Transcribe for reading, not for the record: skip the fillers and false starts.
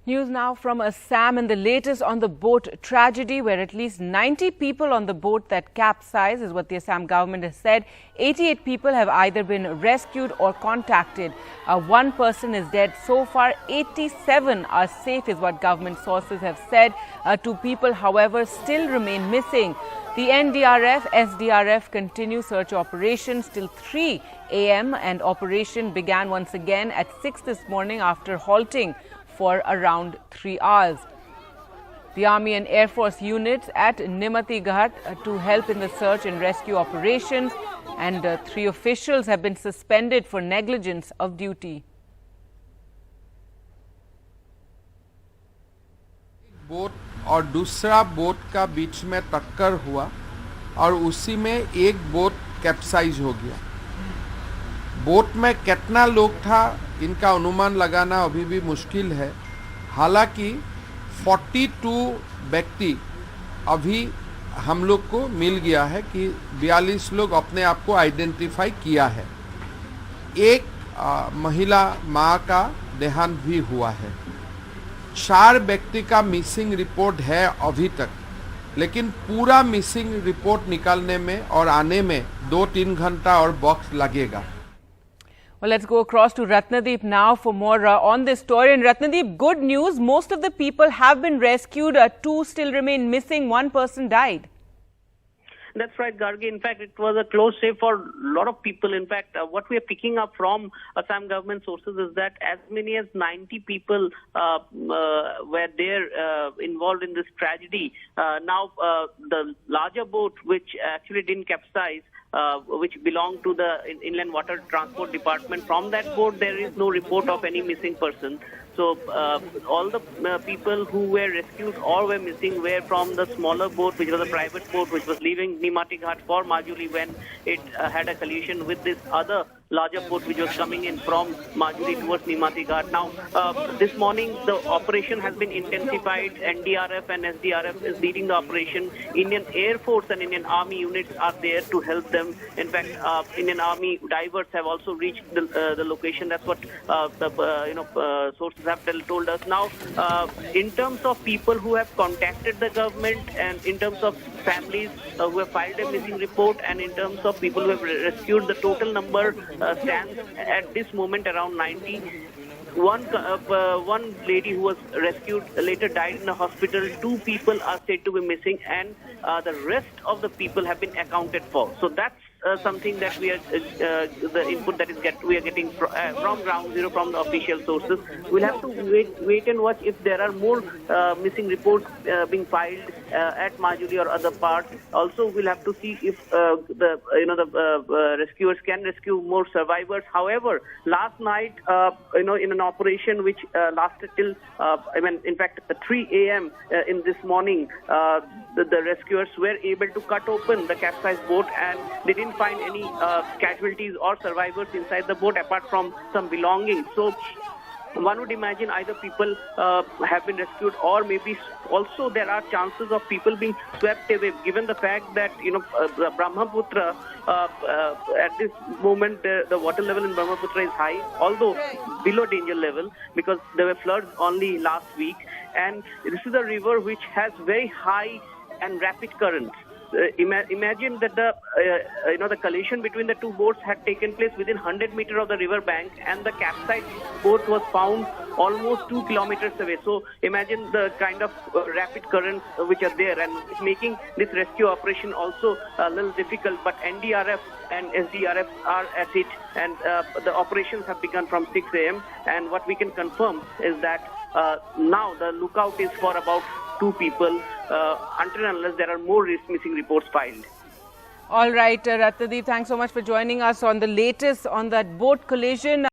News now from Assam and the latest on the boat tragedy where at least 90 people on the boat that capsized is what the Assam government has said. 88 people have either been rescued or contacted. One person is dead. So far, 87 are safe is what government sources have said. Two people, however, still remain missing. The NDRF, SDRF continue search operations till 3 a.m. and operation began once again at 6 this morning after halting for around 3 hours. The Army and Air Force units at Nimati Ghat to help in the search and rescue operations, and 3 officials have been suspended for negligence of duty. Boat और दूसरा boat का बीच में टक्कर हुआ और उसी में एक बोट कैप्साइज हो गया। बोट में कितना लोग था इनका अनुमान लगाना अभी भी मुश्किल है। हालांकि 42 व्यक्ति अभी हम लोग को मिल गया है कि 42 लोग अपने आप को आइडेंटिफाई किया है। एक महिला माँ का देहांत भी हुआ है। 4 व्यक्ति का मिसिंग रिपोर्ट है अभी तक, लेकिन पूरा मिसिंग रिपोर्ट निकालने में और आने में 2-3 घंटा और वक्त लगेगा। Well, let's go across to Ratnadeep now for more on this story. And Ratnadeep, good news, most of the people have been rescued. 2 still remain missing. 1 person died. That's right, Gargi. In fact, it was a close save for a lot of people. In fact, what we are picking up from Assam government sources is that as many as 90 people were there involved in this tragedy. Now, the larger boat, which actually didn't capsize, which belonged to the Inland Water Transport Department, from that boat there is no report of any missing person. So all the people who were rescued or were missing were from the smaller boat, which was a private boat, which was leaving Nimati Ghat for Majuli when it had a collision with this other larger boat which was coming in from Majuli towards Nimati Ghat. Now, this morning the operation has been intensified. NDRF and SDRF is leading the operation. Indian Air Force and Indian Army units are there to help them. In fact, Indian Army divers have also reached the location. That's what the sources have told us. Now, in terms of people who have contacted the government and in terms of families who have filed a missing report and in terms of people who have rescued, the total number stands at this moment around 90. One lady who was rescued later died in a hospital. 2 people are said to be missing, and the rest of the people have been accounted for. So that's something that we are the input that we are getting from ground zero, from the official sources. We'll have to wait and watch if there are more missing reports being filed at Majuli or other parts. Also, we'll have to see if the rescuers can rescue more survivors. However, last night in an operation which lasted till in fact 3 a.m. In this morning, the rescuers were able to cut open the capsized boat, and they didn't find any casualties or survivors inside the boat apart from some belongings. So one would imagine either people have been rescued, or maybe also there are chances of people being swept away, given the fact that the Brahmaputra at this moment the water level in Brahmaputra is high, although below danger level, because there were floods only last week, and this is a river which has very high and rapid currents. Imagine that the collision between the 2 boats had taken place within 100 meters of the river bank, and the capsized boat was found almost 2 kilometers away. So imagine the kind of rapid currents which are there, and it's making this rescue operation also a little difficult. But NDRF and SDRF are at it, and the operations have begun from 6 a.m. And what we can confirm is that now the lookout is for about 2 people until and unless there are more missing reports filed. All right, Ratnadeep, thanks so much for joining us on the latest on that boat collision.